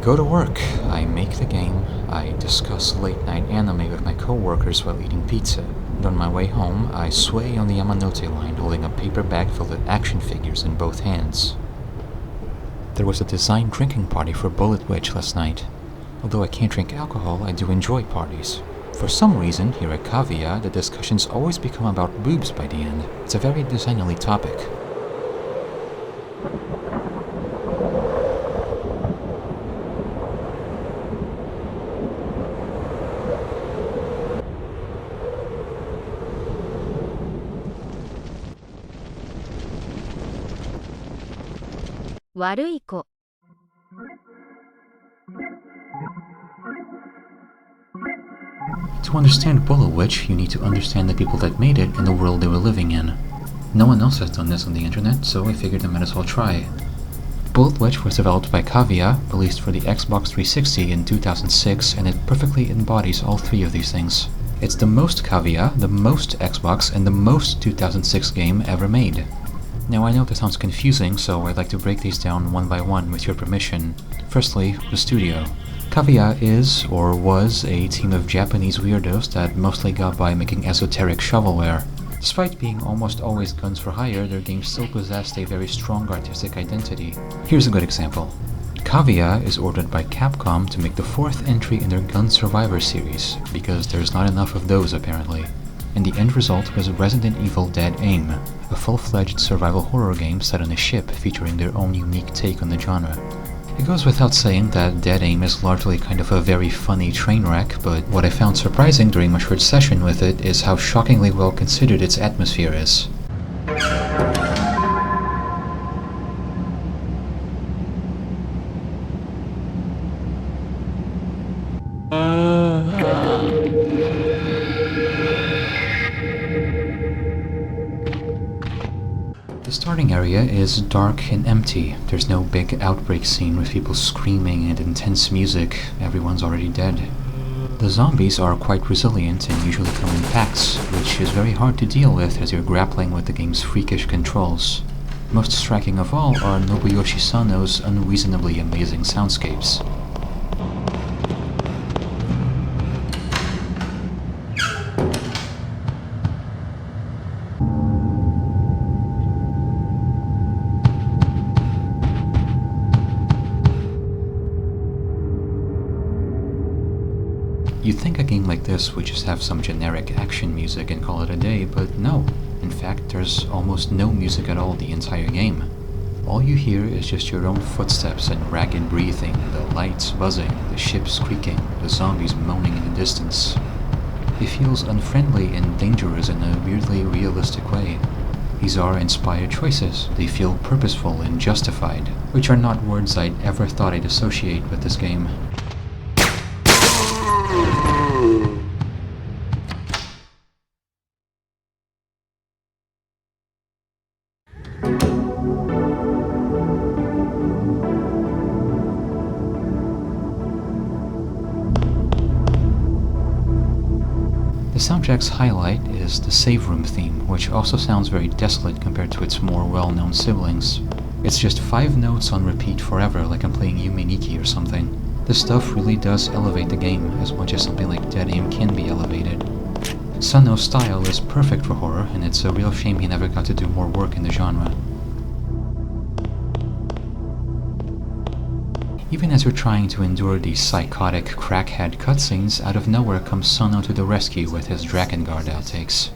go to work, I make the game, I discuss late-night anime with my coworkers while eating pizza, and on my way home, I sway on the Yamanote line holding a paper bag filled with action figures in both hands. There was a design drinking party for Bullet Witch last night. Although I can't drink alcohol, I do enjoy parties. For some reason, here at Kaguya, the discussions always become about boobs by the end. It's a very designerly topic. To understand Bullet Witch, you need to understand the people that made it and the world they were living in. No one else has done this on the internet, so I figured I might as well try. Bullet Witch was developed by Kaguya, released for the Xbox 360 in 2006, and it perfectly embodies all three of these things. It's the most Kaguya, the most Xbox, and the most 2006 game ever made. Now I know this sounds confusing, so I'd like to break these down one by one with your permission. Firstly, the studio. Kaguya is, or was, a team of Japanese weirdos that mostly got by making esoteric shovelware. Despite being almost always guns for hire, their games still possessed a very strong artistic identity. Here's a good example. Kaguya is ordered by Capcom to make the fourth entry in their Gun Survivor series, because there's not enough of those apparently. And the end result was Resident Evil Dead Aim, a full-fledged survival horror game set on a ship featuring their own unique take on the genre. It goes without saying that Dead Aim is largely kind of a very funny train wreck, but what I found surprising during my short session with it is how shockingly well considered its atmosphere is. The starting area is dark and empty. There's no big outbreak scene with people screaming and intense music. Everyone's already dead. The zombies are quite resilient and usually come in packs, which is very hard to deal with as you're grappling with the game's freakish controls. Most striking of all are Nobuyoshi Sano's unreasonably amazing soundscapes. You'd think a game like this would just have some generic action music and call it a day, but no. In fact, there's almost no music at all the entire game. All you hear is just your own footsteps and ragged breathing, the lights buzzing, the ship squeaking, the zombies moaning in the distance. It feels unfriendly and dangerous in a weirdly realistic way. These are inspired choices. They feel purposeful and justified, which are not words I'd ever thought I'd associate with this game. The soundtrack's highlight is the save room theme, which also sounds very desolate compared to its more well-known siblings. It's just 5 notes on repeat forever, like I'm playing Yume Nikki or something. This stuff really does elevate the game, as much as something like Dead Aim can be elevated. Sano's style is perfect for horror, and it's a real shame he never got to do more work in the genre. Even as you're trying to endure these psychotic, crackhead cutscenes, out of nowhere comes Sano to the rescue with his Drakengard outtakes.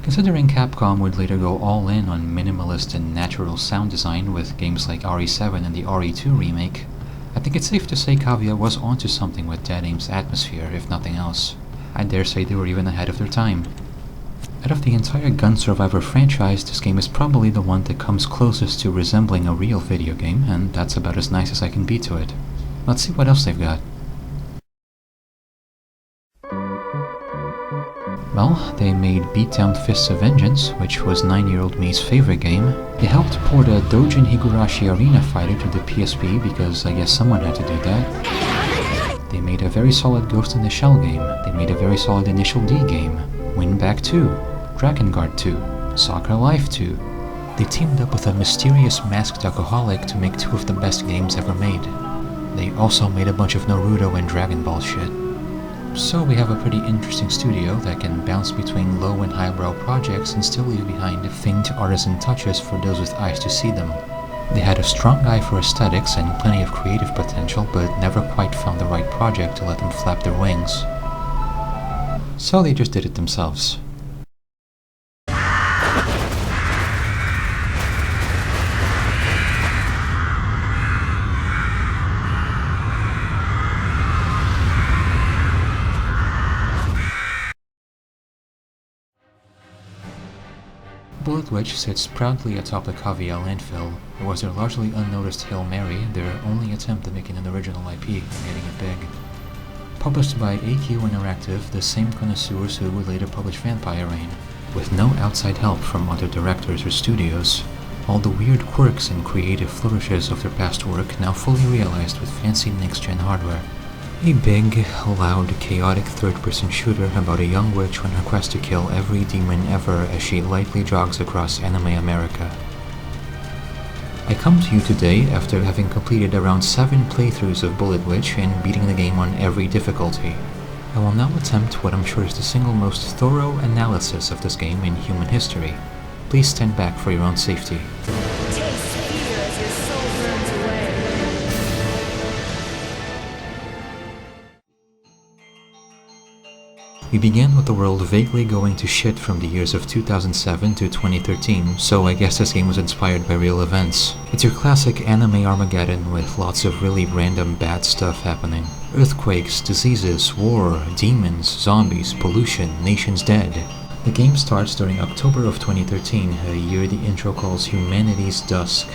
Considering Capcom would later go all in on minimalist and natural sound design with games like RE7 and the RE2 remake, I think it's safe to say Kaguya was onto something with Dead Aim's atmosphere, if nothing else. I dare say they were even ahead of their time. Out of the entire Gun Survivor franchise, this game is probably the one that comes closest to resembling a real video game, and that's about as nice as I can be to it. Let's see what else they've got. Well, they made Beatdown Fists of Vengeance, which was 9-year-old me's favorite game. They helped port a Dojin Higurashi Arena Fighter to the PSP because I guess someone had to do that. They made made a very solid Ghost in the Shell game. They made a very solid Initial D game. Winback 2. Drakengard 2. Soccer Life 2. They teamed up with a mysterious masked alcoholic to make 2 of the best games ever made. They also made a bunch of Naruto and Dragon Ball shit. So we have a pretty interesting studio that can bounce between low and highbrow projects and still leave behind faint artisan touches for those with eyes to see them. They had a strong eye for aesthetics and plenty of creative potential, but never quite found the right project to let them flap their wings. So they just did it themselves. Bullet Witch sits proudly atop the Kavia landfill. It was their largely unnoticed Hail Mary, their only attempt at making an original IP and getting it big. Published by AQ Interactive, the same connoisseurs who would later publish Vampire Reign. With no outside help from other directors or studios, all the weird quirks and creative flourishes of their past work now fully realized with fancy next-gen hardware. A big, loud, chaotic third-person shooter about a young witch on her quest to kill every demon ever as she lightly jogs across anime America. I come to you today after having completed around 7 playthroughs of Bullet Witch and beating the game on every difficulty. I will now attempt what I'm sure is the single most thorough analysis of this game in human history. Please stand back for your own safety. Taste fear as your soul burns away. We began with the world vaguely going to shit from the years of 2007 to 2013, so I guess this game was inspired by real events. It's your classic anime Armageddon with lots of really random bad stuff happening. Earthquakes, diseases, war, demons, zombies, pollution, nations dead. The game starts during October of 2013, a year the intro calls Humanity's Dusk.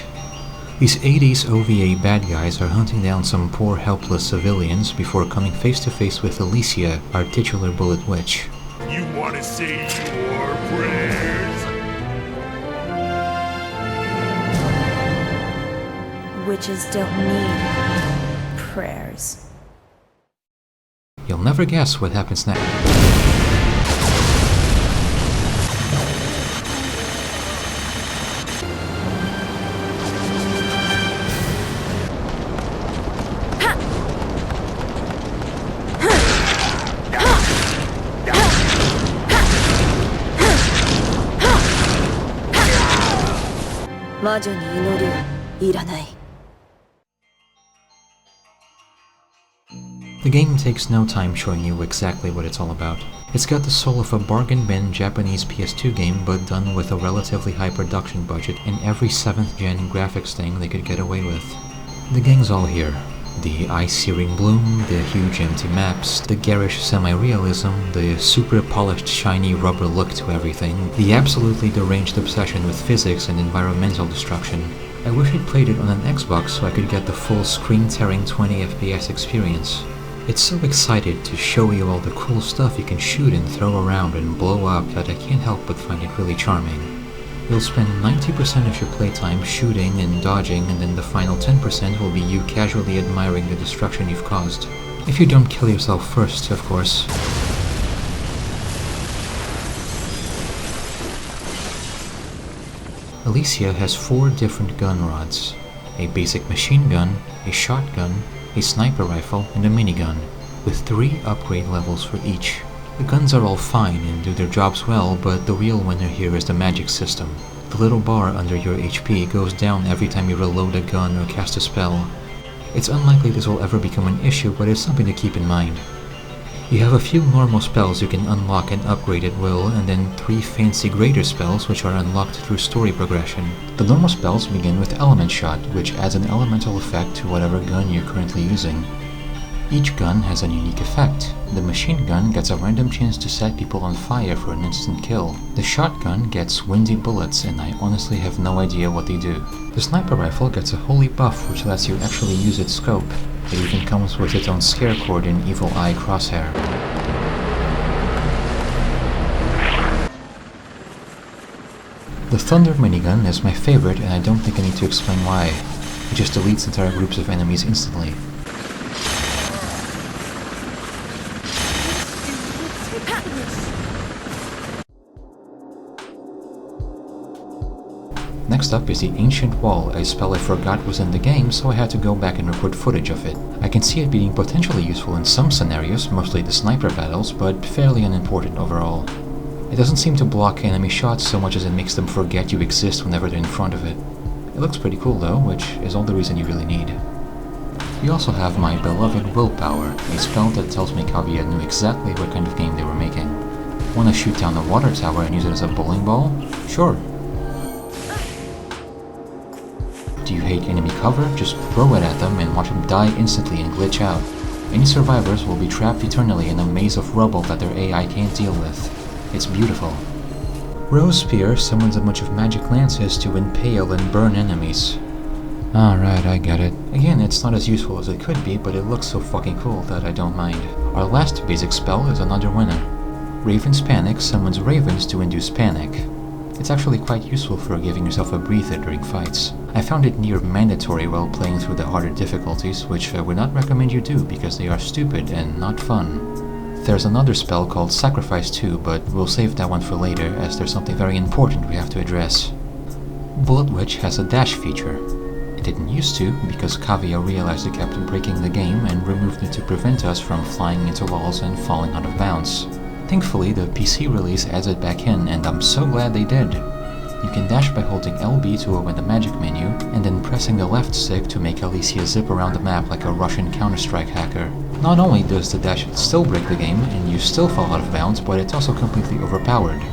These 80s OVA bad guys are hunting down some poor helpless civilians before coming face to face with Alicia, our titular Bullet Witch. You want to say your prayers? Witches don't need prayers. You'll never guess what happens next. The game takes no time showing you exactly what it's all about. It's got the soul of a bargain bin Japanese PS2 game, but done with a relatively high production budget and every 7th gen graphics thing they could get away with. The gang's all here. The eye-searing bloom, the huge empty maps, the garish semi-realism, the super polished shiny rubber look to everything, the absolutely deranged obsession with physics and environmental destruction. I wish I'd played it on an Xbox so I could get the full screen-tearing 20 FPS experience. It's so excited to show you all the cool stuff you can shoot and throw around and blow up that I can't help but find it really charming. You'll spend 90% of your playtime shooting and dodging, and then the final 10% will be you casually admiring the destruction you've caused. If you don't kill yourself first, of course. Alicia has 4 different gun rods. A basic machine gun, a shotgun, a sniper rifle, and a minigun, with 3 upgrade levels for each. The guns are all fine and do their jobs well, but the real winner here is the magic system. The little bar under your HP goes down every time you reload a gun or cast a spell. It's unlikely this will ever become an issue, but it's something to keep in mind. You have a few normal spells you can unlock and upgrade at will, and then 3 fancy greater spells which are unlocked through story progression. The normal spells begin with Element Shot, which adds an elemental effect to whatever gun you're currently using. Each gun has a unique effect. The machine gun gets a random chance to set people on fire for an instant kill. The shotgun gets windy bullets, and I honestly have no idea what they do. The sniper rifle gets a holy buff which lets you actually use its scope. It even comes with its own scare cord and evil eye crosshair. The Thunder minigun is my favorite, and I don't think I need to explain why. It just deletes entire groups of enemies instantly. up is the Ancient Wall, a spell I forgot was in the game, so I had to go back and record footage of it. I can see it being potentially useful in some scenarios, mostly the sniper battles, but fairly unimportant overall. It doesn't seem to block enemy shots so much as it makes them forget you exist whenever they're in front of it. It looks pretty cool though, which is all the reason you really need. We also have my beloved Willpower, a spell that tells me Kavia knew exactly what kind of game they were making. Want to shoot down a water tower and use it as a bowling ball? Sure. Do you hate enemy cover? Just throw it at them and watch them die instantly and glitch out. Any survivors will be trapped eternally in a maze of rubble that their AI can't deal with. It's beautiful. Rose Spear summons a bunch of magic lances to impale and burn enemies. Alright, I get it. Again, it's not as useful as it could be, but it looks so fucking cool that I don't mind. Our last basic spell is another winner. Raven's Panic summons ravens to induce panic. It's actually quite useful for giving yourself a breather during fights. I found it near mandatory while playing through the harder difficulties, which I would not recommend you do because they are stupid and not fun. There's another spell called Sacrifice 2, but we'll save that one for later as there's something very important we have to address. Bullet Witch has a dash feature. It didn't used to because Kavia realized it kept breaking the game and removed it to prevent us from flying into walls and falling out of bounds. Thankfully, the PC release adds it back in, and I'm so glad they did. You can dash by holding LB to open the magic menu, and then pressing the left stick to make Alicia zip around the map like a Russian Counter-Strike hacker. Not only does the dash still break the game, and you still fall out of bounds, but it's also completely overpowered.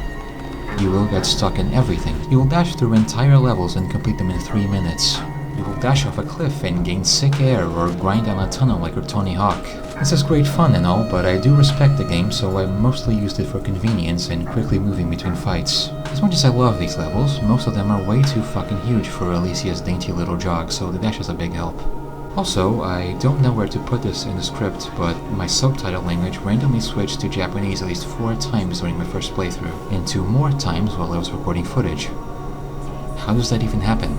You will get stuck in everything. You will dash through entire levels and complete them in 3 minutes. You will dash off a cliff and gain sick air or grind down a tunnel like your Tony Hawk. This is great fun and all, but I do respect the game, so I mostly used it for convenience and quickly moving between fights. As much as I love these levels, most of them are way too fucking huge for Alicia's dainty little jog, so the dash is a big help. Also, I don't know where to put this in the script, but my subtitle language randomly switched to Japanese at least 4 times during my first playthrough, and 2 more times while I was recording footage. How does that even happen?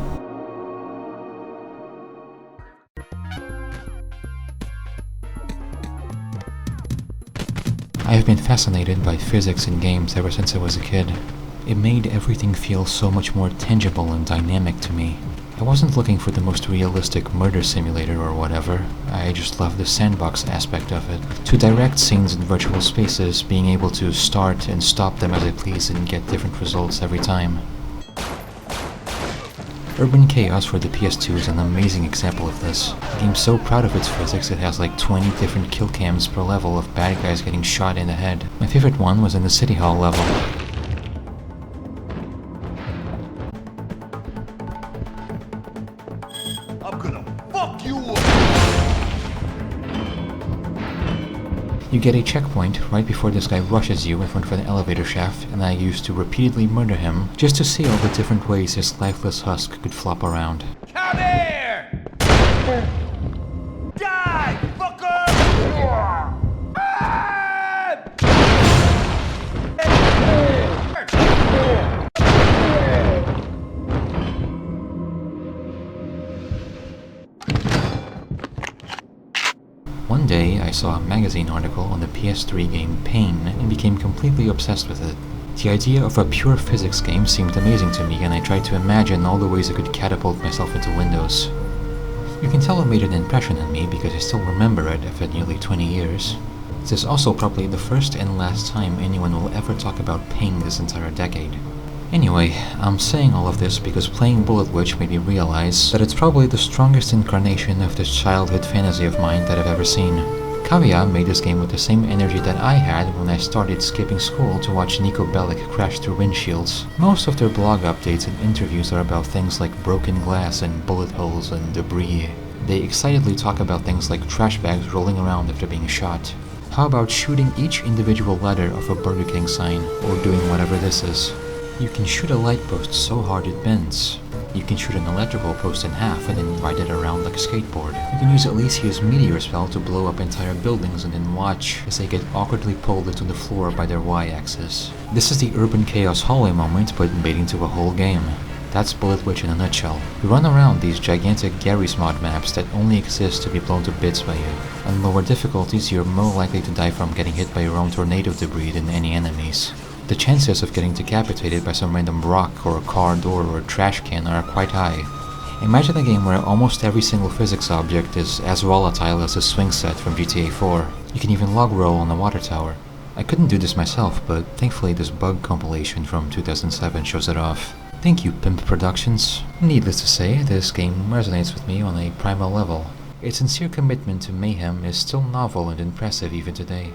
I have been fascinated by physics in games ever since I was a kid. It made everything feel so much more tangible and dynamic to me. I wasn't looking for the most realistic murder simulator or whatever, I just loved the sandbox aspect of it. To direct scenes in virtual spaces, being able to start and stop them as I please and get different results every time. Urban Chaos for the PS2 is an amazing example of this. The game's so proud of its physics it has like 20 different kill cams per level of bad guys getting shot in the head. My favorite one was in the City Hall level. I'm gonna fuck you up! You get a checkpoint right before this guy rushes you in front of an elevator shaft, and I used to repeatedly murder him just to see all the different ways his lifeless husk could flop around. Come here! Die, fucker! One day, I saw a magazine article on the PS3 game Pain and became completely obsessed with it. The idea of a pure physics game seemed amazing to me, and I tried to imagine all the ways I could catapult myself into Windows. You can tell it made an impression on me because I still remember it after nearly 20 years. This is also probably the first and last time anyone will ever talk about Pain this entire decade. Anyway, I'm saying all of this because playing Bullet Witch made me realize that it's probably the strongest incarnation of this childhood fantasy of mine that I've ever seen. Kavia made this game with the same energy that I had when I started skipping school to watch Niko Bellic crash through windshields. Most of their blog updates and interviews are about things like broken glass and bullet holes and debris. They excitedly talk about things like trash bags rolling around after being shot. How about shooting each individual letter of a Burger King sign, or doing whatever this is? You can shoot a light post so hard it bends. You can shoot an electrical post in half and then ride it around like a skateboard. You can use Alicia's meteor spell to blow up entire buildings and then watch as they get awkwardly pulled into the floor by their Y-axis. This is the Urban Chaos hallway moment, but made into a whole game. That's Bullet Witch in a nutshell. You run around these gigantic Garry's Mod maps that only exist to be blown to bits by you. On lower difficulties, you're more likely to die from getting hit by your own tornado debris than any enemies. The chances of getting decapitated by some random rock or car door or trash can are quite high. Imagine a game where almost every single physics object is as volatile as a swing set from GTA 4. You can even log roll on a water tower. I couldn't do this myself, but thankfully this bug compilation from 2007 shows it off. Thank you, Pimp Productions. Needless to say, this game resonates with me on a primal level. Its sincere commitment to mayhem is still novel and impressive even today.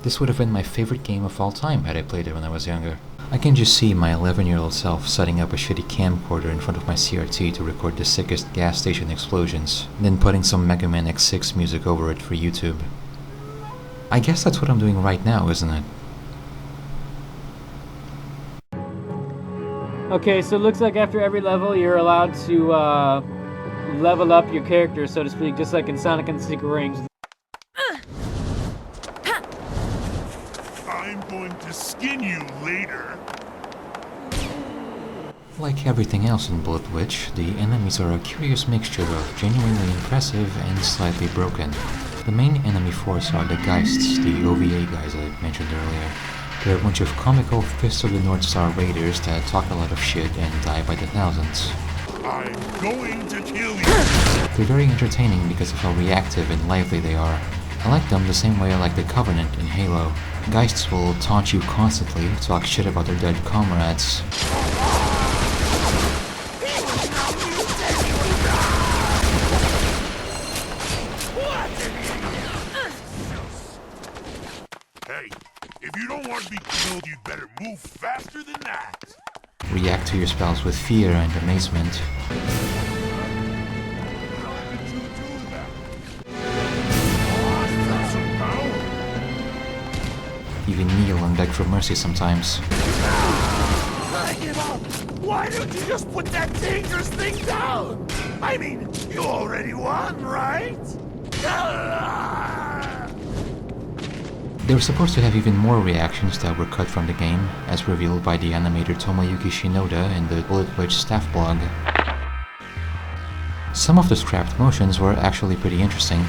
This would have been my favorite game of all time had I played it when I was younger. I can just see my 11-year-old self setting up a shitty camcorder in front of my CRT to record the sickest gas station explosions, then putting some Mega Man X6 music over it for YouTube. I guess that's what I'm doing right now, isn't it? Okay, so it looks like after every level you're allowed to level up your character, so to speak, just like in Sonic and the Secret Rings. I'm going to skin you later. Like everything else in Bullet Witch, the enemies are a curious mixture of genuinely impressive and slightly broken. The main enemy force are the Geists, the OVA guys I mentioned earlier. They're a bunch of comical Fist of the North Star raiders that talk a lot of shit and die by the thousands. I'm going to kill you. They're very entertaining because of how reactive and lively they are. I like them the same way I like the Covenant in Halo. Geists will taunt you constantly, talk shit about their dead comrades. Hey, if you don't want to be killed, you'd better move faster than that. React to your spells with fear and amazement. How did you do that? Awesome, pal. Even kneel and beg for mercy sometimes. I give up. Why don't you just put that dangerous thing down? I mean, you already won, right? They were supposed to have even more reactions that were cut from the game, as revealed by the animator Tomoyuki Shinoda in the Bullet Witch staff blog. Some of the scrapped motions were actually pretty interesting.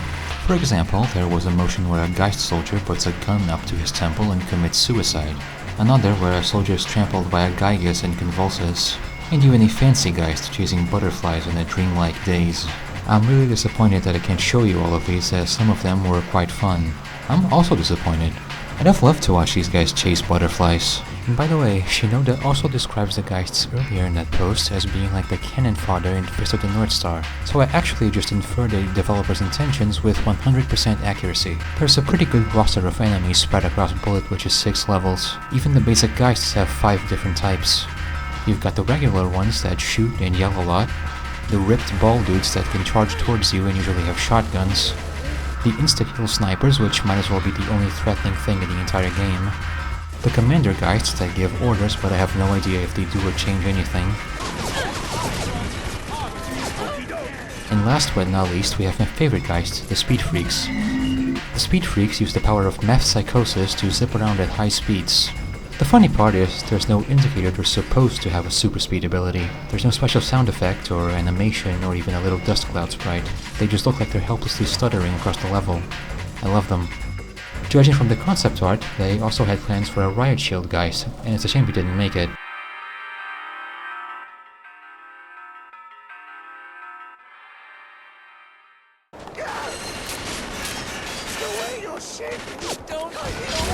For example, there was a motion where a Geist soldier puts a gun up to his temple and commits suicide. Another where a soldier is trampled by a Gygus and convulses. And even a fancy Geist chasing butterflies in a dreamlike daze. I'm really disappointed that I can't show you all of these, as some of them were quite fun. I'm also disappointed. I'd have loved to watch these guys chase butterflies. And by the way, Shinoda also describes the Geists earlier in that post as being like the cannon fodder in Fist of the North Star, so I actually just inferred the developer's intentions with 100% accuracy. There's a pretty good roster of enemies spread across Bullet Witch's 6 levels. Even the basic Geists have 5 different types. You've got the regular ones that shoot and yell a lot, the ripped ball dudes that can charge towards you and usually have shotguns, the insta-kill snipers, which might as well be the only threatening thing in the entire game, the commander Geists that give orders but I have no idea if they do or change anything, and last but not least we have my favorite Geist, the Speed Freaks. The Speed Freaks use the power of meth psychosis to zip around at high speeds. The funny part is, there's no indicator they're supposed to have a super speed ability. There's no special sound effect or animation or even a little dust cloud sprite. They just look like they're helplessly stuttering across the level. I love them. Judging from the concept art, they also had plans for a Riot Shield Geist, and it's a shame we didn't make it. The way you're shaking, you don't feel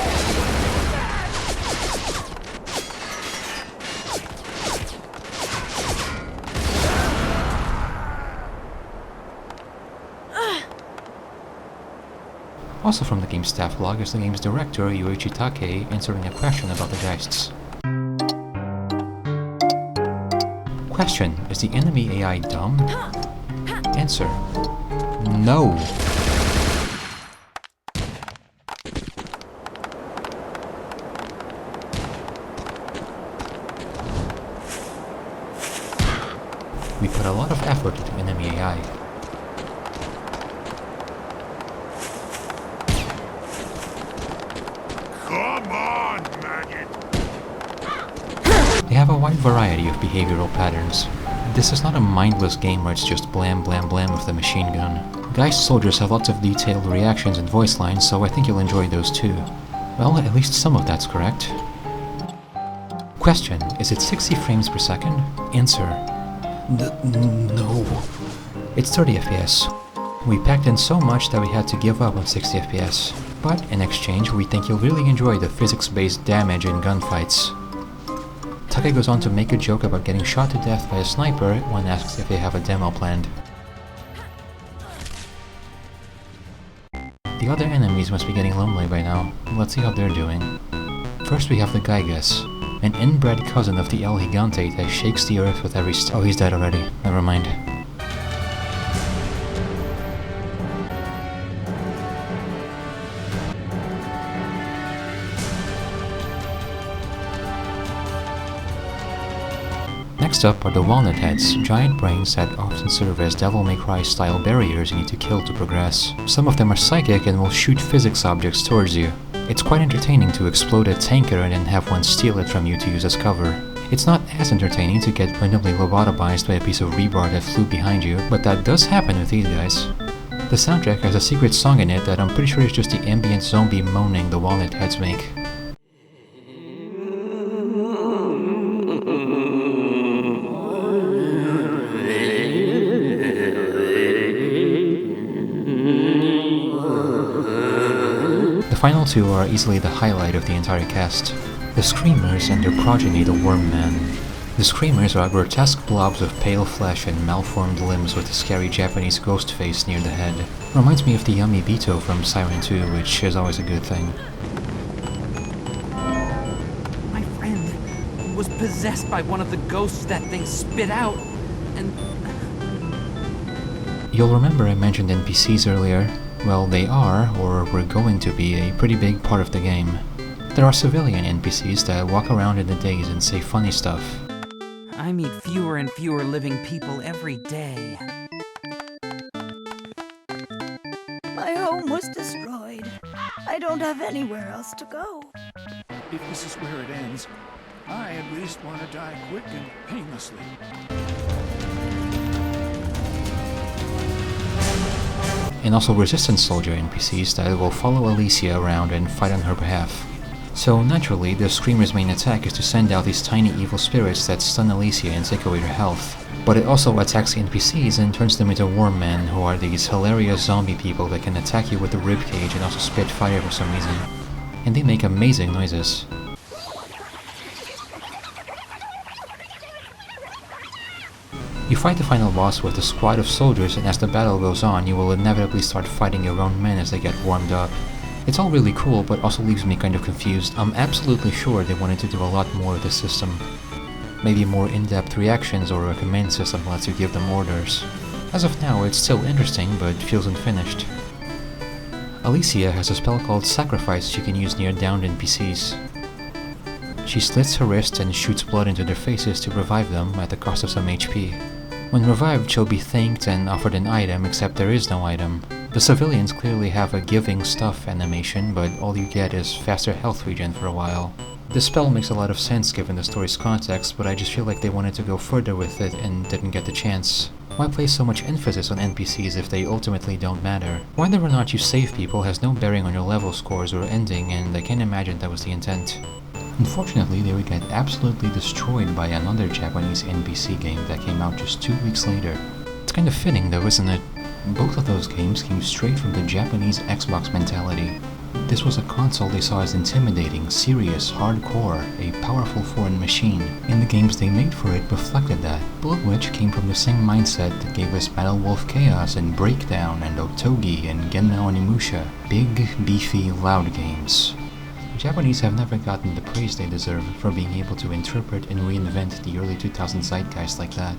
Also from the game's staff blog is the game's director, Yoichi Take, answering a question about the Geists. Question: is the enemy AI dumb? Answer: no. We put a lot of effort into enemy AI. Come on, maggot! They have a wide variety of behavioral patterns. This is not a mindless game where it's just blam blam blam with the machine gun. Geist soldiers have lots of detailed reactions and voice lines, so I think you'll enjoy those too. Well, at least some of that's correct. Question, is it 60 frames per second? Answer, no. It's 30 FPS. We packed in so much that we had to give up on 60 FPS. But in exchange, we think you'll really enjoy the physics-based damage in gunfights. Take goes on to make a joke about getting shot to death by a sniper when asked if they have a demo planned. The other enemies must be getting lonely by now. Let's see how they're doing. First we have the Gygas, an inbred cousin of the El Gigante that shakes the earth with every oh, he's dead already. Never mind. Next up are the Walnut Heads, giant brains that often serve as Devil May Cry style barriers you need to kill to progress. Some of them are psychic and will shoot physics objects towards you. It's quite entertaining to explode a tanker and then have one steal it from you to use as cover. It's not as entertaining to get randomly lobotomized by a piece of rebar that flew behind you, but that does happen with these guys. The soundtrack has a secret song in it that I'm pretty sure is just the ambient zombie moaning the Walnut Heads make. The final two are easily the highlight of the entire cast. The Screamers and their progeny, the Worm Man. The Screamers are grotesque blobs of pale flesh and malformed limbs with a scary Japanese ghost face near the head. Reminds me of the Yami Bito from Siren 2, which is always a good thing. My friend was possessed by one of the ghosts that thing spit out, and... You'll remember I mentioned NPCs earlier. Well, they are, or were going to be, a pretty big part of the game. There are civilian NPCs that walk around in the days and say funny stuff. I meet fewer and fewer living people every day. My home was destroyed. I don't have anywhere else to go. If this is where it ends, I at least want to die quick and painlessly. And also resistance soldier NPCs that will follow Alicia around and fight on her behalf. So naturally, the Screamer's main attack is to send out these tiny evil spirits that stun Alicia and take away her health. But it also attacks NPCs and turns them into Worm Men, who are these hilarious zombie people that can attack you with the ribcage and also spit fire for some reason. And they make amazing noises. You fight the final boss with a squad of soldiers, and as the battle goes on, you will inevitably start fighting your own men as they get warmed up. It's all really cool, but also leaves me kind of confused. I'm absolutely sure they wanted to do a lot more with this system. Maybe more in-depth reactions or a command system that lets you give them orders. As of now, it's still interesting, but feels unfinished. Alicia has a spell called Sacrifice she can use near downed NPCs. She slits her wrists and shoots blood into their faces to revive them at the cost of some HP. When revived, she'll be thanked and offered an item, except there is no item. The civilians clearly have a giving stuff animation, but all you get is faster health regen for a while. This spell makes a lot of sense given the story's context, but I just feel like they wanted to go further with it and didn't get the chance. Why place so much emphasis on NPCs if they ultimately don't matter? Whether or not you save people has no bearing on your level scores or ending, and I can't imagine that was the intent. Unfortunately, they would get absolutely destroyed by another Japanese NPC game that came out just 2 weeks later. It's kind of fitting though, isn't it? Both of those games came straight from the Japanese Xbox mentality. This was a console they saw as intimidating, serious, hardcore, a powerful foreign machine, and the games they made for it reflected that. Bullet Witch came from the same mindset that gave us Battle Wolf Chaos and Breakdown and Otogi and Genma Onimusha. Big, beefy, loud games. The Japanese have never gotten the praise they deserve for being able to interpret and reinvent the early 2000s zeitgeist like that.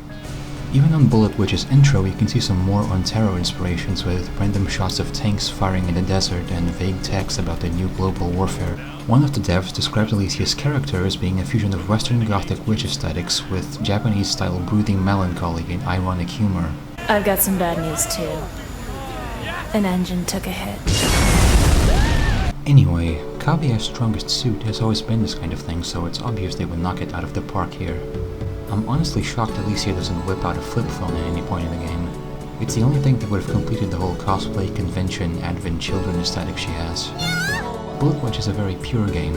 Even on Bullet Witch's intro, you can see some more on Terror inspirations with random shots of tanks firing in the desert and vague text about the new global warfare. One of the devs described Alicia's character as being a fusion of Western Gothic witch aesthetics with Japanese-style brooding melancholy and ironic humor. I've got some bad news too. An engine took a hit. Anyway, Kaguya's strongest suit has always been this kind of thing, so it's obvious they would knock it out of the park here. I'm honestly shocked Alicia doesn't whip out a flip phone at any point in the game. It's the only thing that would have completed the whole cosplay convention Advent Children aesthetic she has. Bullet Witch is a very pure game.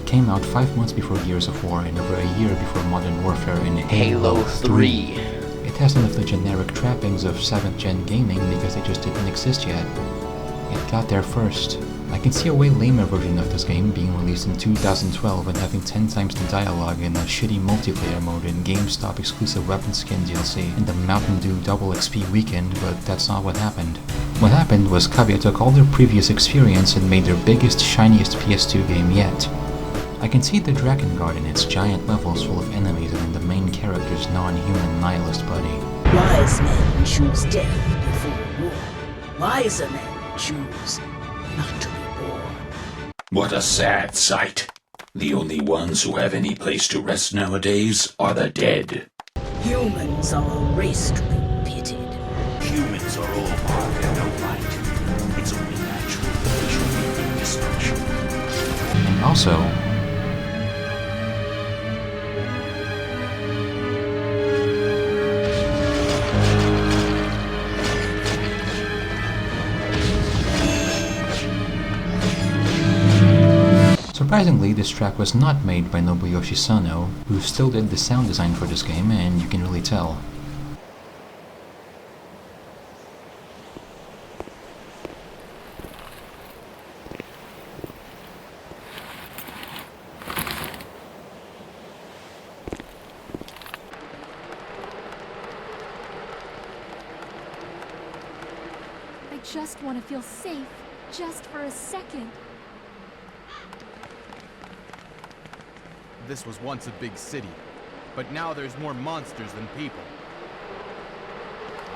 came out 5 months before Gears of War and over a year before Modern Warfare and Halo 3. It has none of the generic trappings of 7th gen gaming because they just didn't exist yet. It got there first. I can see a way lamer version of this game being released in 2012 and having 10 times the dialogue in a shitty multiplayer mode in GameStop exclusive weapon skin DLC in the Mountain Dew double XP weekend, but that's not what happened. What happened was Kavia took all their previous experience and made their biggest, shiniest PS2 game yet. I can see the Drakengard in its giant levels full of enemies and in the main character's non-human nihilist buddy. Wise men choose death before war. Wiser men choose not to be born. What a sad sight. The only ones who have any place to rest nowadays are the dead. Humans are a race to be pitied. Humans are all dark and no light. It's only natural that we should be destruction. And also, surprisingly, this track was not made by Nobuyoshi Sano, who still did the sound design for this game, and you can really tell. I just want to feel safe, just for a second. This was once a big city, but now there's more monsters than people.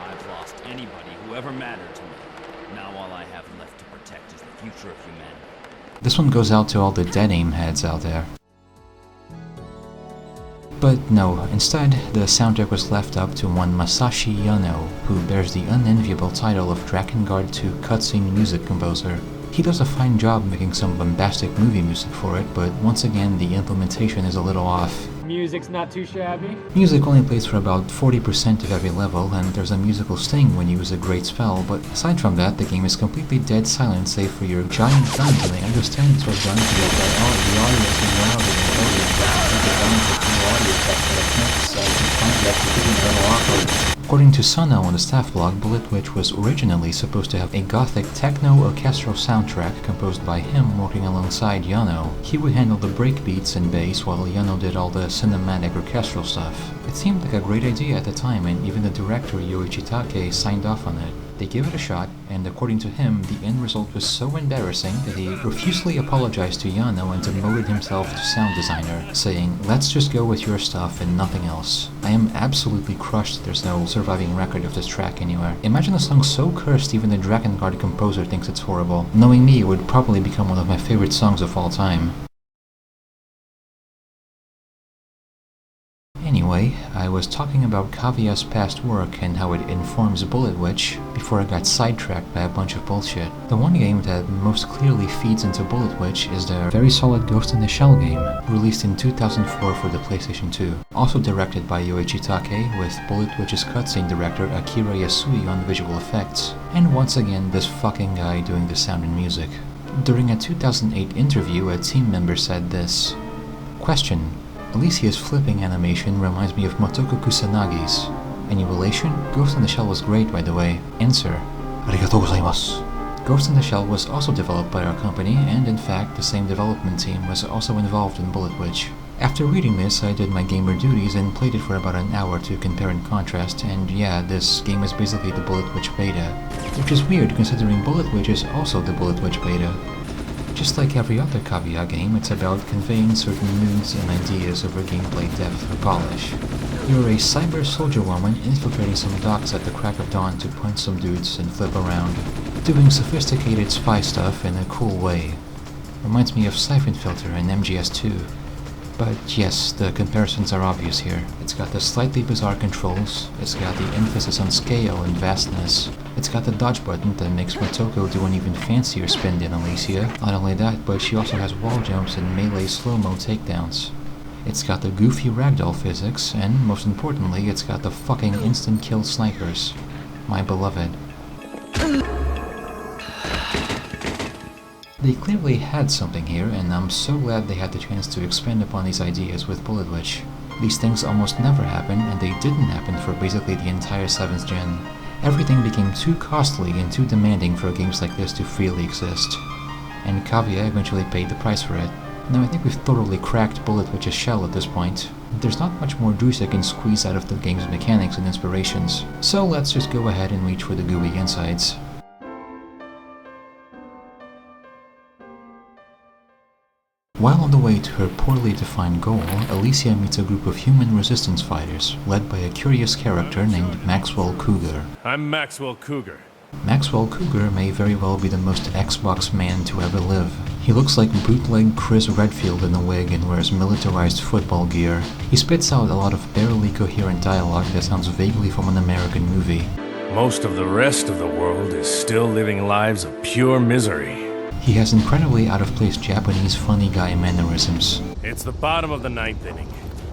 I've lost anybody who ever mattered to me. Now all I have left to protect is the future of humanity. This one goes out to all the dead aim heads out there. But no, instead, the soundtrack was left up to one Masashi Yano, who bears the unenviable title of Drakengard 2 cutscene music composer. He does a fine job making some bombastic movie music for it, but once again the implementation is a little off. Music's not too shabby. Music only plays for about 40% of every level, and there's a musical sting when you use a great spell, but aside from that, the game is completely dead silent save for your giant guns, and I understand this was done to get the audience and morality and audio effects, the balance of the audio effects that I can't decide and find that completely a little awkward. According to Sano on the staff blog, Bullet Witch was originally supposed to have a gothic techno orchestral soundtrack composed by him working alongside Yano. He would handle the breakbeats and bass while Yano did all the cinematic orchestral stuff. It seemed like a great idea at the time, and even the director Yoichi Take signed off on it. They gave it a shot, and according to him, the end result was so embarrassing that he profusely apologized to Yano and demoted himself to sound designer, saying, "Let's just go with your stuff and nothing else." I am absolutely crushed there's no surviving record of this track anywhere. Imagine a song so cursed even the Drakengard composer thinks it's horrible. Knowing me, it would probably become one of my favorite songs of all time. Anyway, I was talking about Kavia's past work and how it informs Bullet Witch before I got sidetracked by a bunch of bullshit. The one game that most clearly feeds into Bullet Witch is their very solid Ghost in the Shell game, released in 2004 for the PlayStation 2. Also directed by Yoichi Take, with Bullet Witch's cutscene director Akira Yasui on visual effects. And once again, this fucking guy doing the sound and music. During a 2008 interview, a team member said this. Question. Alicia's flipping animation reminds me of Motoko Kusanagi's. Any relation? Ghost in the Shell was great, by the way. Answer. Arigatou gozaimasu. Ghost in the Shell was also developed by our company, and in fact, the same development team was also involved in Bullet Witch. After reading this, I did my gamer duties and played it for about an hour to compare and contrast, and yeah, this game is basically the Bullet Witch beta. Which is weird considering Bullet Witch is also the Bullet Witch beta. Just like every other Kavia game, it's about conveying certain moods and ideas over gameplay depth or polish. You're a cyber soldier woman infiltrating some docks at the crack of dawn to punch some dudes and flip around, doing sophisticated spy stuff in a cool way. Reminds me of Siphon Filter and MGS2. But yes, the comparisons are obvious here. It's got the slightly bizarre controls, it's got the emphasis on scale and vastness, it's got the dodge button that makes Motoko do an even fancier spin than Alicia. Not only that, but she also has wall jumps and melee slow-mo takedowns. It's got the goofy ragdoll physics, and most importantly, it's got the fucking instant kill snipers. My beloved. They clearly had something here, and I'm so glad they had the chance to expand upon these ideas with Bullet Witch. These things almost never happen, and they didn't happen for basically the entire 7th gen. Everything became too costly and too demanding for games like this to freely exist. And Kavia eventually paid the price for it. Now I think we've thoroughly cracked Bullet Witch's shell at this point. There's not much more juice I can squeeze out of the game's mechanics and inspirations, so let's just go ahead and reach for the gooey insides. While on the way to her poorly defined goal, Alicia meets a group of human resistance fighters, led by a curious character named Maxwell Cougar. I'm Maxwell Cougar. Maxwell Cougar may very well be the most Xbox man to ever live. He looks like bootleg Chris Redfield in a wig and wears militarized football gear. He spits out a lot of barely coherent dialogue that sounds vaguely from an American movie. Most of the rest of the world is still living lives of pure misery. He has incredibly out-of-place Japanese funny guy mannerisms. It's the bottom of the 9th inning.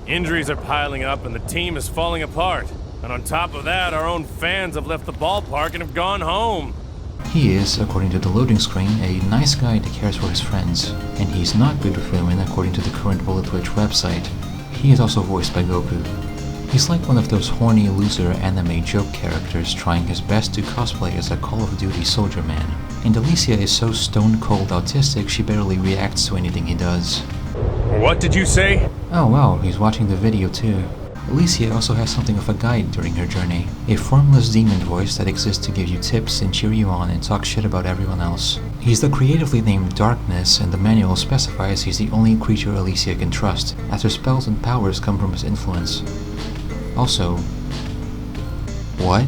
Injuries are piling up and the team is falling apart. And on top of that, our own fans have left the ballpark and have gone home. He is, according to the loading screen, a nice guy that cares for his friends. And he's not good with women, according to the current Bullet Witch website. He is also voiced by Goku. He's like one of those horny loser anime joke characters trying his best to cosplay as a Call of Duty soldier man. And Alicia is so stone-cold autistic she barely reacts to anything he does. What did you say? Oh wow, he's watching the video too. Alicia also has something of a guide during her journey, a formless demon voice that exists to give you tips and cheer you on and talk shit about everyone else. He's the creatively named Darkness, and the manual specifies he's the only creature Alicia can trust, as her spells and powers come from his influence. Also, what?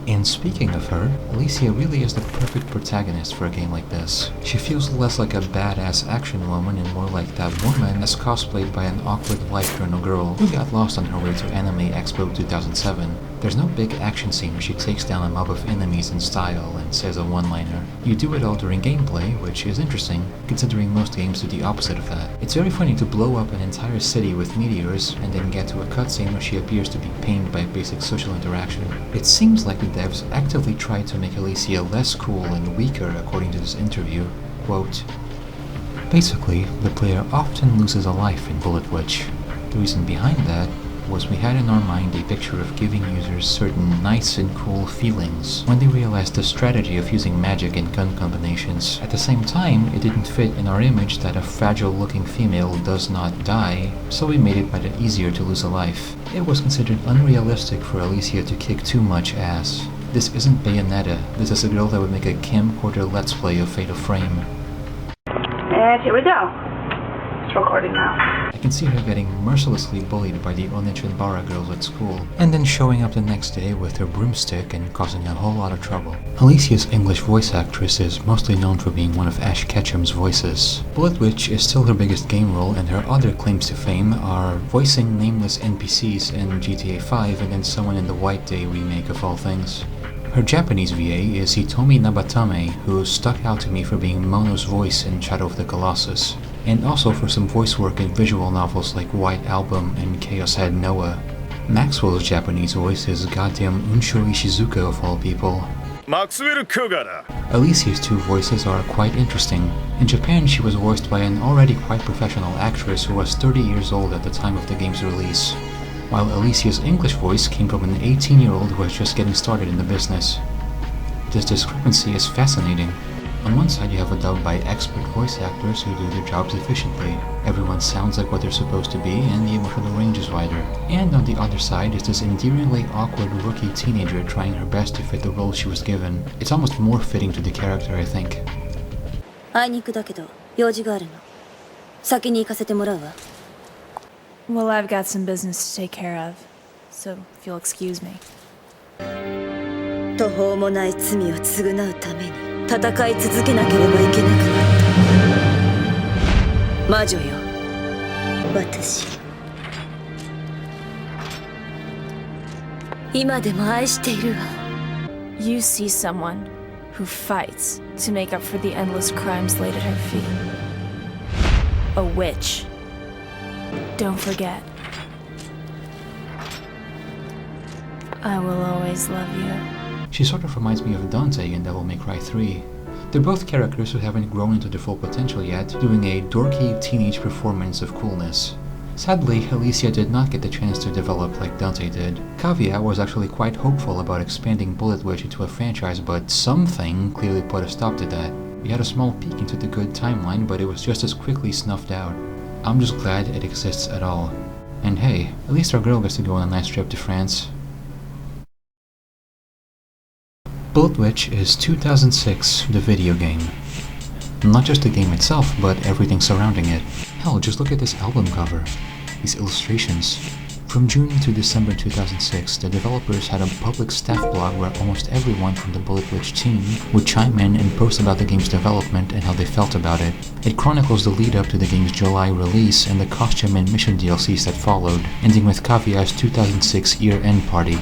And speaking of her, Alicia really is the perfect protagonist for a game like this. She feels less like a badass action woman and more like that woman as cosplayed by an awkward life journal girl who got lost on her way to Anime Expo 2007. There's no big action scene where she takes down a mob of enemies in style and says a one-liner. You do it all during gameplay, which is interesting, considering most games do the opposite of that. It's very funny to blow up an entire city with meteors and then get to a cutscene where she appears to be pained by basic social interaction. It seems like the devs actively tried to make Alicia less cool and weaker according to this interview. Quote, basically, the player often loses a life in Bullet Witch. The reason behind that was we had in our mind a picture of giving users certain nice and cool feelings when they realized the strategy of using magic and gun combinations. At the same time, it didn't fit in our image that a fragile-looking female does not die, so we made it rather easier to lose a life. It was considered unrealistic for Alicia to kick too much ass. This isn't Bayonetta, this is a girl that would make a camcorder let's play of Fatal Frame. And here we go. It's recording now. I can see her getting mercilessly bullied by the Onitsumbara girls at school, and then showing up the next day with her broomstick and causing a whole lot of trouble. Alicia's English voice actress is mostly known for being one of Ash Ketchum's voices. Bullet Witch is still her biggest game role, and her other claims to fame are voicing nameless NPCs in GTA 5 and then someone in the White Day remake of all things. Her Japanese VA is Hitomi Nabatame, who stuck out to me for being Mono's voice in Shadow of the Colossus, and also for some voice work in visual novels like White Album and Chaos Head Noah. Maxwell's Japanese voice is goddamn Unsho Ishizuka of all people. Maxwell Cougar. Alicia's two voices are quite interesting. In Japan, she was voiced by an already quite professional actress who was 30 years old at the time of the game's release, while Alicia's English voice came from an 18-year-old who was just getting started in the business. This discrepancy is fascinating. On one side, you have a dub by expert voice actors who do their jobs efficiently. Everyone sounds like what they're supposed to be, and the emotional range is wider. And on the other side is this endearingly awkward rookie teenager trying her best to fit the role she was given. It's almost more fitting to the character, I think. Well, I've got some business to take care of, so if you'll excuse me. 途方もない罪を償うために戦い続けなければいけなくなった魔女よ私今でも愛しているわ You see someone who fights to make up for the endless crimes laid at her feet. A witch. Don't forget. I will always love you. She sort of reminds me of Dante in Devil May Cry 3. They're both characters who haven't grown into their full potential yet, doing a dorky teenage performance of coolness. Sadly, Alicia did not get the chance to develop like Dante did. Kavya was actually quite hopeful about expanding Bullet Witch into a franchise, but something clearly put a stop to that. We had a small peek into the good timeline, but it was just as quickly snuffed out. I'm just glad it exists at all. And hey, at least our girl gets to go on a nice trip to France. Bullet Witch is 2006, the video game. Not just the game itself, but everything surrounding it. Hell, just look at this album cover. These illustrations. From June to December 2006, the developers had a public staff blog where almost everyone from the Bullet Witch team would chime in and post about the game's development and how they felt about it. It chronicles the lead up to the game's July release and the costume and mission DLCs that followed, ending with Kavya's 2006 year-end party.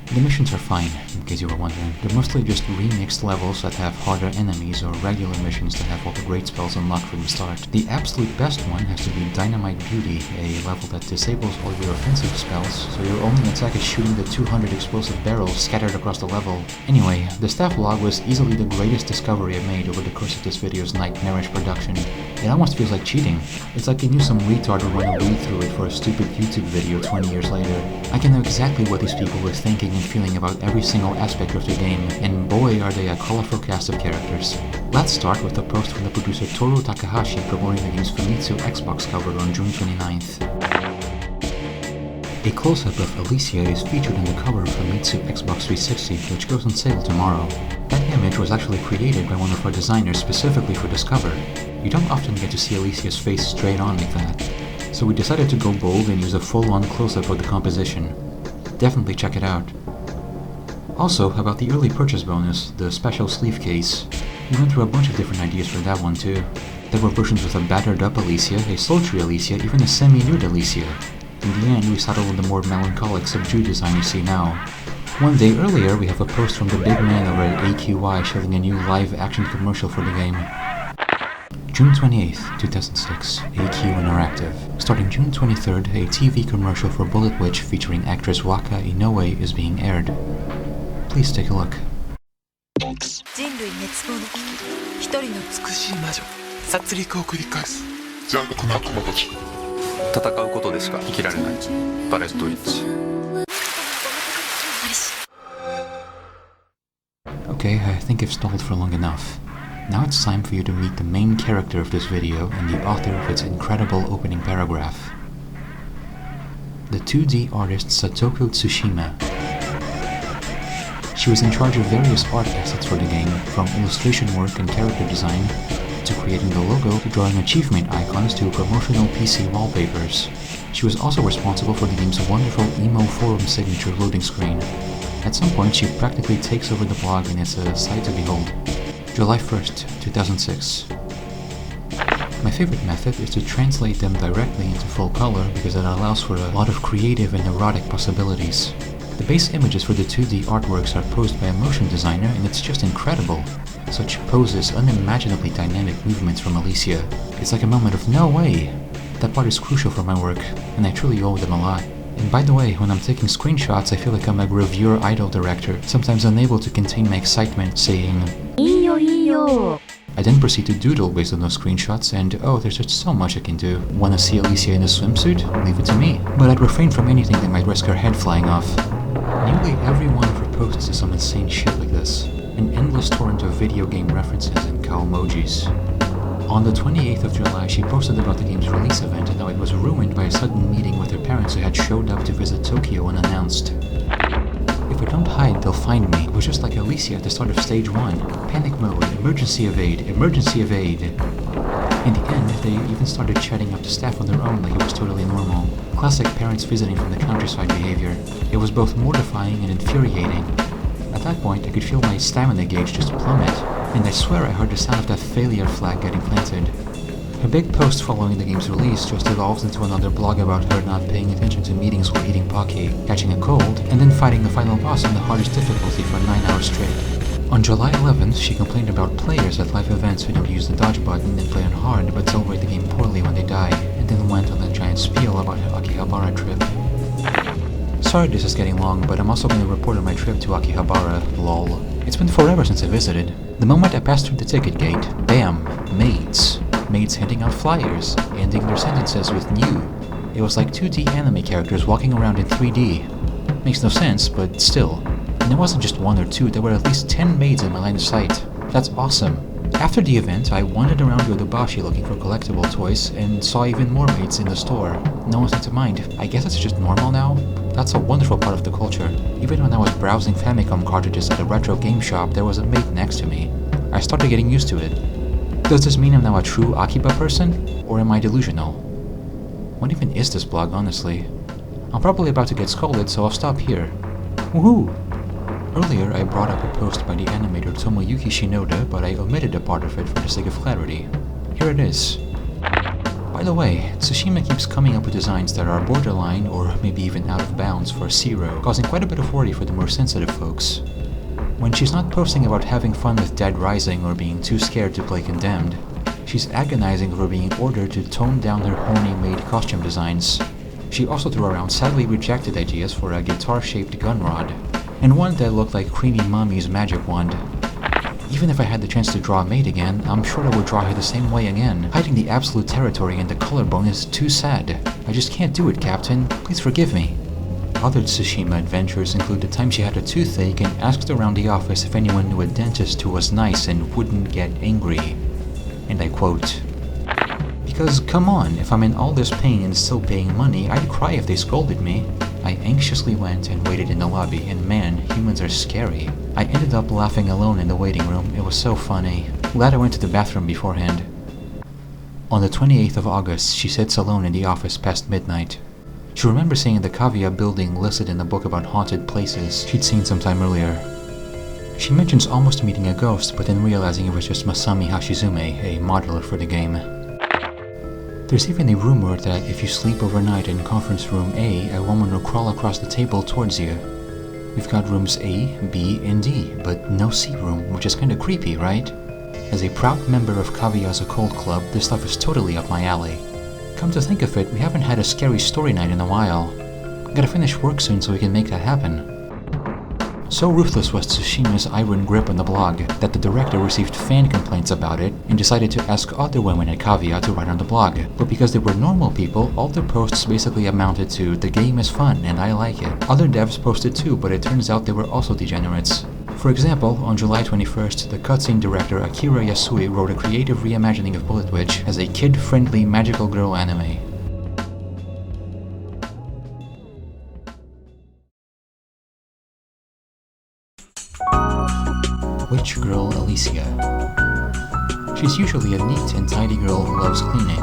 The missions are fine, in case you were wondering. They're mostly just remixed levels that have harder enemies or regular missions that have all the great spells unlocked from the start. The absolute best one has to be Dynamite Beauty, a level that disables all your offensive spells, so your only attack is shooting the 200 explosive barrels scattered across the level. Anyway, the staff log was easily the greatest discovery I made over the course of this video's nightmarish production. It almost feels like cheating. It's like I knew some retard would run a read through it for a stupid YouTube video 20 years later. I can know exactly what these people were thinking and feeling about every single aspect of the game, and boy are they a colorful cast of characters. Let's start with a post from the producer Toru Takahashi promoting the game's Famitsu Xbox cover on June 29th. A close-up of Alicia is featured in the cover of Famitsu Xbox 360, which goes on sale tomorrow. That image was actually created by one of our designers specifically for this cover. You don't often get to see Alicia's face straight on like that, so we decided to go bold and use a full-on close-up of the composition. Definitely check it out. Also, about the early purchase bonus, the special sleeve case. We went through a bunch of different ideas for that one too. There were versions with a battered up Alicia, a sultry Alicia, even a semi-nude Alicia. In the end, we settled on the more melancholic subdued design you see now. One day earlier, we have a post from the big man over at AQI showing a new live-action commercial for the game. June 28th, 2006, AQ Interactive. Starting June 23rd, a TV commercial for Bullet Witch featuring actress Waka Inoue is being aired. Please take a look. 人類滅亡の危機、一人の美しい魔女、殺戮を繰り返す残酷な悪魔たち。戦うことでしか生きられないバレットウィッチ。Okay, I think I've stalled for long enough. Now it's time for you to meet the main character of this video and the author of its incredible opening paragraph. The 2D artist Satoko Tsushima. She was in charge of various art assets for the game, from illustration work and character design, to creating the logo, to drawing achievement icons, to promotional PC wallpapers. She was also responsible for the game's wonderful emo forum signature loading screen. At some point, she practically takes over the blog and it's a sight to behold. July 1st, 2006. My favorite method is to translate them directly into full color because it allows for a lot of creative and erotic possibilities. The base images for the 2D artworks are posed by a motion designer and it's just incredible. Such poses, unimaginably dynamic movements from Alicia. It's like a moment of no way! That part is crucial for my work, and I truly owe them a lot. And by the way, when I'm taking screenshots, I feel like I'm a reviewer idol director, sometimes unable to contain my excitement, saying, "Iyo, iyo." I then proceed to doodle based on those screenshots, and oh, there's just so much I can do. Wanna see Alicia in a swimsuit? Leave it to me. But I'd refrain from anything that might risk her head flying off. Nearly every one of her posts is some insane shit like this. An endless torrent of video game references and cow emojis. On the 28th of July, she posted about the game's release event and how it was ruined by a sudden meeting with her parents who had showed up to visit Tokyo unannounced. If I don't hide, they'll find me. It was just like Alicia at the start of Stage 1. Panic mode, emergency evade, emergency evade. In the end, they even started chatting up to staff on their own like it was totally normal. Classic parents visiting from the countryside behavior. It was both mortifying and infuriating. At that point, I could feel my stamina gauge just plummet, and I swear I heard the sound of that failure flag getting planted. Her big post following the game's release just evolved into another blog about her not paying attention to meetings while eating poke, catching a cold, and then fighting the final boss on the hardest difficulty for 9 hours straight. On July 11th, she complained about players at live events who don't use the dodge button and play on hard but celebrate the game poorly when they die, and then went on a giant spiel about her Akihabara trip. Sorry this is getting long, but I'm also going to report on my trip to Akihabara, lol. It's been forever since I visited. The moment I passed through the ticket gate, bam, maids. Maids handing out flyers, ending their sentences with new. It was like 2D anime characters walking around in 3D. Makes no sense, but still. And it wasn't just one or two, there were at least 10 maids in my line of sight. That's awesome. After the event, I wandered around Yodobashi looking for collectible toys and saw even more maids in the store. No one seemed to mind. I guess it's just normal now? That's a wonderful part of the culture. Even when I was browsing Famicom cartridges at a retro game shop, there was a maid next to me. I started getting used to it. Does this mean I'm now a true Akiba person? Or am I delusional? What even is this blog, honestly? I'm probably about to get scolded, so I'll stop here. Woohoo! Earlier, I brought up a post by the animator Tomoyuki Shinoda, but I omitted a part of it for the sake of clarity. Here it is. By the way, Tsushima keeps coming up with designs that are borderline, or maybe even out of bounds for Zero, causing quite a bit of worry for the more sensitive folks. When she's not posting about having fun with Dead Rising or being too scared to play Condemned, she's agonizing over being ordered to tone down her horny maid costume designs. She also threw around sadly rejected ideas for a guitar-shaped gun rod, and one that looked like Creamy Mommy's magic wand. Even if I had the chance to draw a maid again, I'm sure I would draw her the same way again. Hiding the absolute territory and the collarbone is too sad. I just can't do it, Captain. Please forgive me. Other Tsushima adventures include the time she had a toothache and asked around the office if anyone knew a dentist who was nice and wouldn't get angry. And I quote, "Because come on, if I'm in all this pain and still paying money, I'd cry if they scolded me." I anxiously went and waited in the lobby, and man, humans are scary. I ended up laughing alone in the waiting room. It was so funny. Glad I went to the bathroom beforehand. On the 28th of August, she sits alone in the office past midnight. She remembers seeing the Kaguya building listed in the book about haunted places she'd seen some time earlier. She mentions almost meeting a ghost, but then realizing it was just Masami Hashizume, a modeler for the game. There's even a rumor that if you sleep overnight in conference room A, a woman will crawl across the table towards you. We've got rooms A, B, and D, but no C room, which is kinda creepy, right? As a proud member of Kaguya's occult club, this stuff is totally up my alley. Come to think of it, we haven't had a scary story night in a while. Gotta finish work soon so we can make that happen. So ruthless was Tsushima's iron grip on the blog that the director received fan complaints about it and decided to ask other women at Kaguya to write on the blog. But because they were normal people, all their posts basically amounted to, "The game is fun and I like it." Other devs posted too, but it turns out they were also degenerates. For example, on July 21st, the cutscene director Akira Yasui wrote a creative reimagining of Bullet Witch as a kid-friendly magical girl anime. Witch Girl Alicia. She's usually a neat and tidy girl who loves cleaning.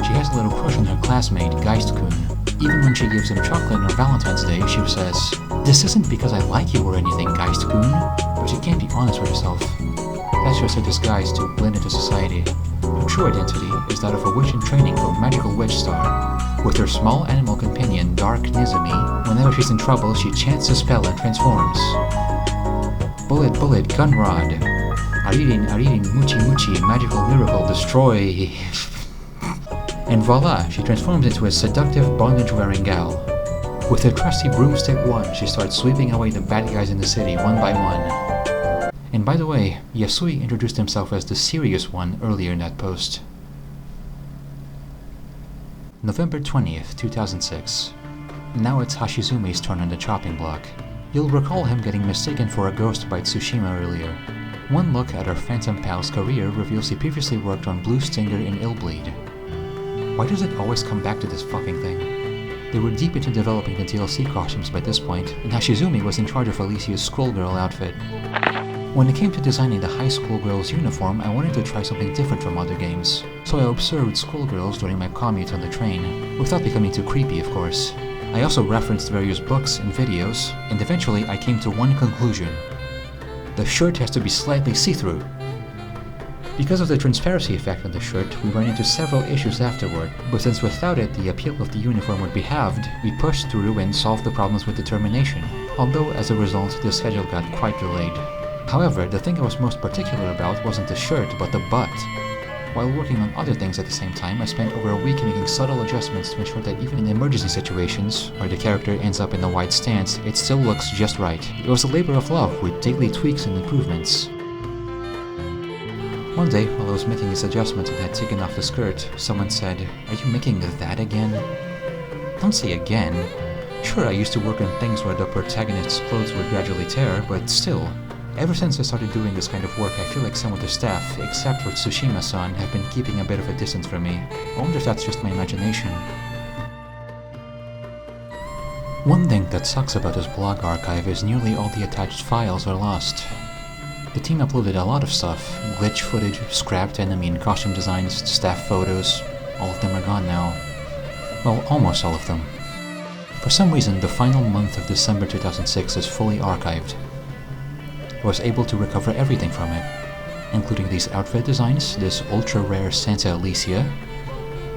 She has a little crush on her classmate, Geist-kun. Even when she gives him chocolate on Valentine's Day, she says, "This isn't because I like you or anything, Geist-kun," but she can't be honest with herself. That's just a disguise to blend into society. Her true identity is that of a witch in training for Magical Witch Star. With her small animal companion, Dark Nizumi, whenever she's in trouble, she chants a spell and transforms. Bullet, bullet, gun rod. Aririn, aririn, muchi, muchi, magical miracle, destroy. And voila, she transforms into a seductive bondage-wearing gal. With her trusty broomstick wand, she starts sweeping away the bad guys in the city one by one. And by the way, Yasui introduced himself as the serious one earlier in that post. November 20th, 2006. Now it's Hashizume's turn on the chopping block. You'll recall him getting mistaken for a ghost by Tsushima earlier. One look at our Phantom Pal's career reveals he previously worked on Blue Stinger and Illbleed. Why does it always come back to this fucking thing? They were deep into developing the DLC costumes by this point, and Hashizumi was in charge of Alicia's schoolgirl outfit. When it came to designing the high school girl's uniform, I wanted to try something different from other games, so I observed schoolgirls during my commute on the train, without becoming too creepy, of course. I also referenced various books and videos, and eventually I came to one conclusion. The shirt has to be slightly see-through. Because of the transparency effect on the shirt, we ran into several issues afterward, but since without it the appeal of the uniform would be halved, we pushed through and solved the problems with determination, although as a result the schedule got quite delayed. However, the thing I was most particular about wasn't the shirt, but the butt. While working on other things at the same time, I spent over a week making subtle adjustments to ensure that even in emergency situations, where the character ends up in a wide stance, it still looks just right. It was a labor of love, with daily tweaks and improvements. One day, while I was making this adjustment and had taken off the skirt, someone said, "Are you making that again?" Don't say again. Sure, I used to work on things where the protagonist's clothes would gradually tear, but still. Ever since I started doing this kind of work, I feel like some of the staff, except for Tsushima-san, have been keeping a bit of a distance from me. I wonder if that's just my imagination. One thing that sucks about this blog archive is nearly all the attached files are lost. The team uploaded a lot of stuff. Glitch footage, scrapped enemy and costume designs, staff photos. All of them are gone now. Well, almost all of them. For some reason, the final month of December 2006 is fully archived. I was able to recover everything from it, including these outfit designs, this ultra-rare Santa Alicia,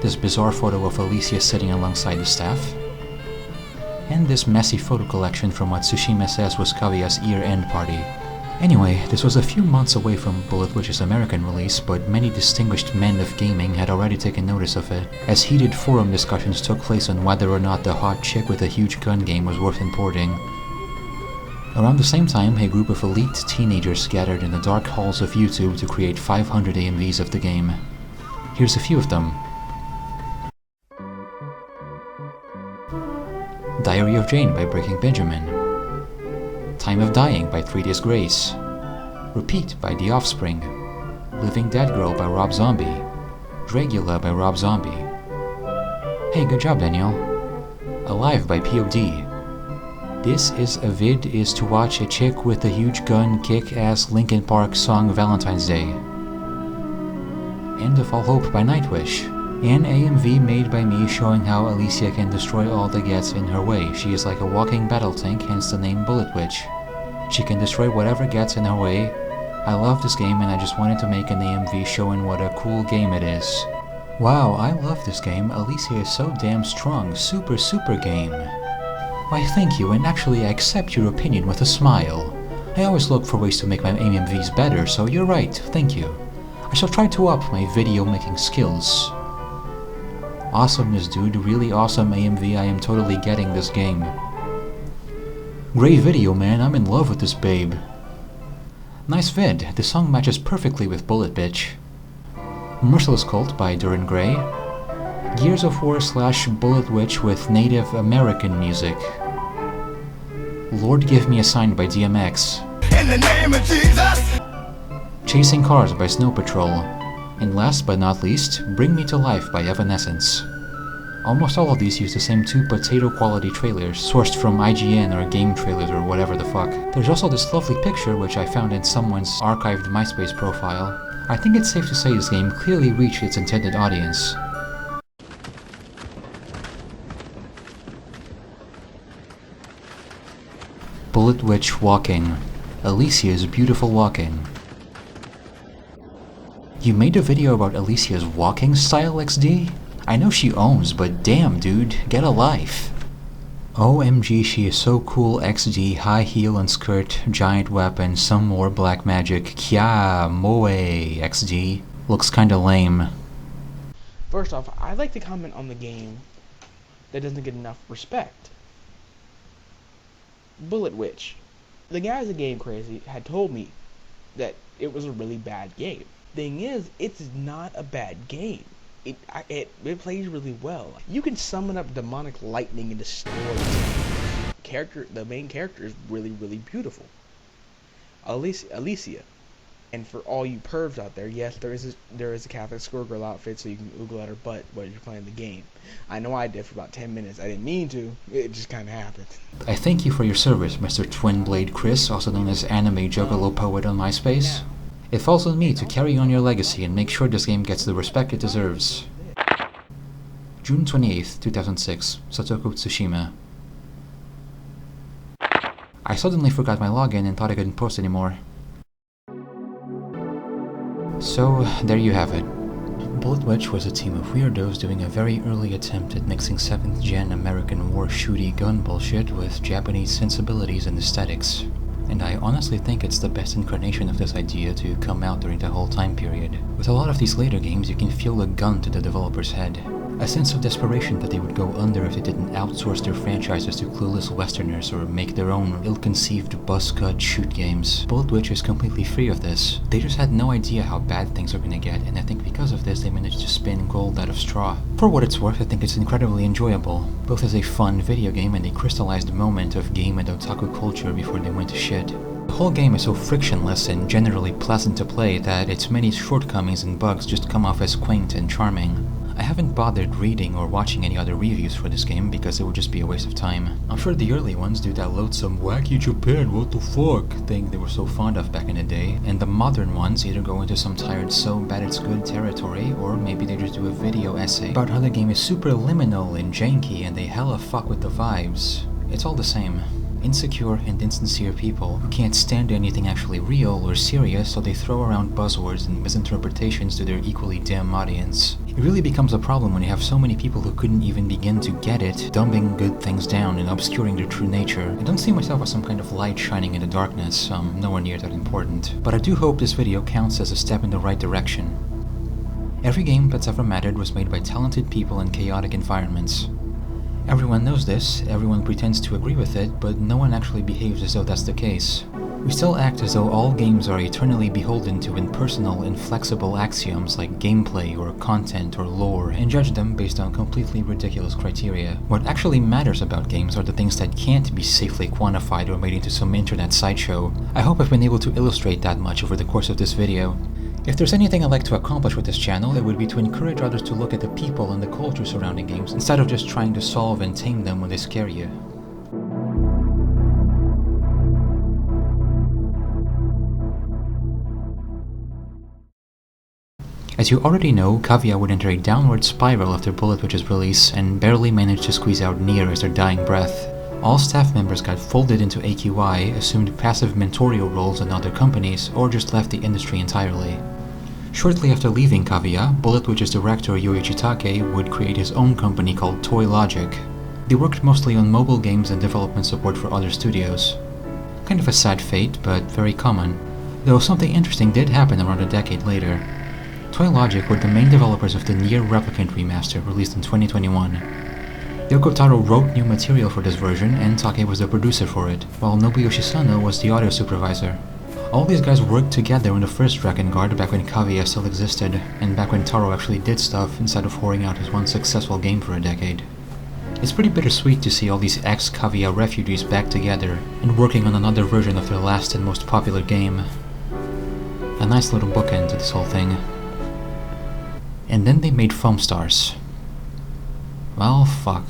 this bizarre photo of Alicia sitting alongside the staff, and this messy photo collection from what Tsushima says was Kaguya's year-end party. Anyway, this was a few months away from Bullet Witch's American release, but many distinguished men of gaming had already taken notice of it, as heated forum discussions took place on whether or not the hot chick with a huge gun game was worth importing. Around the same time, a group of elite teenagers gathered in the dark halls of YouTube to create 500 AMVs of the game. Here's a few of them. Diary of Jane by Breaking Benjamin. Time of Dying by 3 Days Grace. Repeat by The Offspring. Living Dead Girl by Rob Zombie. Dragula by Rob Zombie. Hey, good job, Daniel. Alive by POD. This is a vid is to watch a chick with a huge gun kick-ass Linkin Park song Valentine's Day. End of All Hope by Nightwish. An AMV made by me showing how Alicia can destroy all that gets in her way. She is like a walking battle tank, hence the name Bullet Witch. She can destroy whatever gets in her way. I love this game and I just wanted to make an AMV showing what a cool game it is. Wow, I love this game. Alicia is so damn strong. Super game. Why thank you, and actually I accept your opinion with a smile. I always look for ways to make my AMVs better, so you're right, thank you. I shall try to up my video making skills. Awesomeness, dude, really awesome AMV, I am totally getting this game. Great video, man, I'm in love with this babe. Nice vid, the song matches perfectly with Bullet Bitch. Merciless Cult by Duran Gray. Gears of War / Bullet Witch with Native American music. Lord Give Me a Sign by DMX. In the name of Jesus! Chasing Cars by Snow Patrol. And last but not least, Bring Me to Life by Evanescence. Almost all of these use the same 2 potato quality trailers, sourced from IGN or Game Trailers or whatever the fuck. There's also this lovely picture which I found in someone's archived MySpace profile. I think it's safe to say this game clearly reached its intended audience. Bullet Witch walking. Alicia's beautiful walking. You made a video about Alicia's walking style, XD? I know she owns, but damn dude, get a life. OMG, she is so cool, XD, high heel and skirt, giant weapon, some more black magic, kya, moe, XD. Looks kinda lame. First off, I'd like to comment on the game that doesn't get enough respect. Bullet Witch. The guys at Game Crazy had told me that it was a really bad game. Thing is, it's not a bad game. It plays really well. You can summon up demonic lightning and destroy it. The main character is really beautiful. Alicia. And for all you pervs out there, yes, there is a Catholic schoolgirl outfit, so you can oogle at her butt while you're playing the game. I know I did for about 10 minutes. I didn't mean to. It just kind of happened. I thank you for your service, Mr. Twin Blade Chris, also known as Anime Juggalo Poet on MySpace. Yeah. It falls on me to carry on your legacy and make sure this game gets the respect it deserves. June 28th, 2006, Satoku Tsushima. I suddenly forgot my login and thought I couldn't post anymore. So, there you have it. Bullet Witch was a team of weirdos doing a very early attempt at mixing 7th gen American war shooty gun bullshit with Japanese sensibilities and aesthetics. and I honestly think it's the best incarnation of this idea to come out during the whole time period. With a lot of these later games, you can feel a gun to the developer's head. A sense of desperation that they would go under if they didn't outsource their franchises to clueless westerners or make their own ill-conceived buzz-cut shoot games. Bullet Witch is completely free of this. They just had no idea how bad things are gonna get, and I think because of this they managed to spin gold out of straw. For what it's worth, I think it's incredibly enjoyable, both as a fun video game and a crystallized moment of game and otaku culture before they went to shit. The whole game is so frictionless and generally pleasant to play that its many shortcomings and bugs just come off as quaint and charming. I haven't bothered reading or watching any other reviews for this game because it would just be a waste of time. I'm sure the early ones do that loathsome wacky Japan what the fuck thing they were so fond of back in the day, and the modern ones either go into some tired so bad it's good territory, or maybe they just do a video essay about how the game is super liminal and janky and they hella fuck with the vibes. It's all the same. Insecure and insincere people who can't stand anything actually real or serious, so they throw around buzzwords and misinterpretations to their equally dim audience. It really becomes a problem when you have so many people who couldn't even begin to get it, dumbing good things down and obscuring their true nature. I don't see myself as some kind of light shining in the darkness, nowhere near that important. But I do hope this video counts as a step in the right direction. Every game that's ever mattered was made by talented people in chaotic environments. Everyone knows this, everyone pretends to agree with it, but no one actually behaves as though that's the case. We still act as though all games are eternally beholden to impersonal, inflexible axioms like gameplay or content or lore, and judge them based on completely ridiculous criteria. What actually matters about games are the things that can't be safely quantified or made into some internet sideshow. I hope I've been able to illustrate that much over the course of this video. If there's anything I'd like to accomplish with this channel, it would be to encourage others to look at the people and the culture surrounding games, instead of just trying to solve and tame them when they scare you. As you already know, Kaguya would enter a downward spiral after Bullet Witch's release, and barely managed to squeeze out Nier as their dying breath. All staff members got folded into AQI, assumed passive mentorial roles in other companies, or just left the industry entirely. Shortly after leaving Kaguya, Bullet Witch's director Yoichi Take would create his own company called Toy Logic. They worked mostly on mobile games and development support for other studios. Kind of a sad fate, but very common. Though something interesting did happen around a decade later. Toy Logic were the main developers of the Nier Replicant remaster released in 2021. Yoko Taro wrote new material for this version, and Take was the producer for it, while Nobuyoshi Sano was the audio supervisor. All these guys worked together on the first Drakengard back when Kaguya still existed, and back when Taro actually did stuff instead of whoring out his one successful game for a decade. It's pretty bittersweet to see all these ex-Kaguya refugees back together, and working on another version of their last and most popular game. A nice little bookend to this whole thing. And then they made Foam Stars. Well, fuck.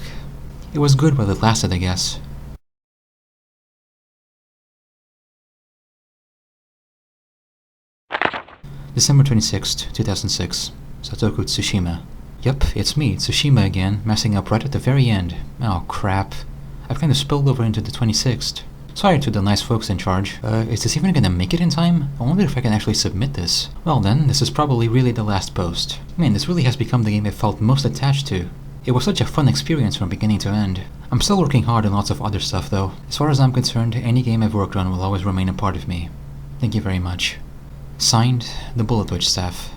It was good while it lasted, I guess. December 26th, 2006. Satoku Tsushima. Yep, it's me, Tsushima again, messing up right at the very end. Oh crap. I've kinda spilled over into the 26th. Sorry to the nice folks in charge. Is this even gonna make it in time? I wonder if I can actually submit this. Well then, this is probably really the last post. Man, this really has become the game I felt most attached to. It was such a fun experience from beginning to end. I'm still working hard on lots of other stuff though. As far as I'm concerned, any game I've worked on will always remain a part of me. Thank you very much. Signed, the Bullet Witch staff.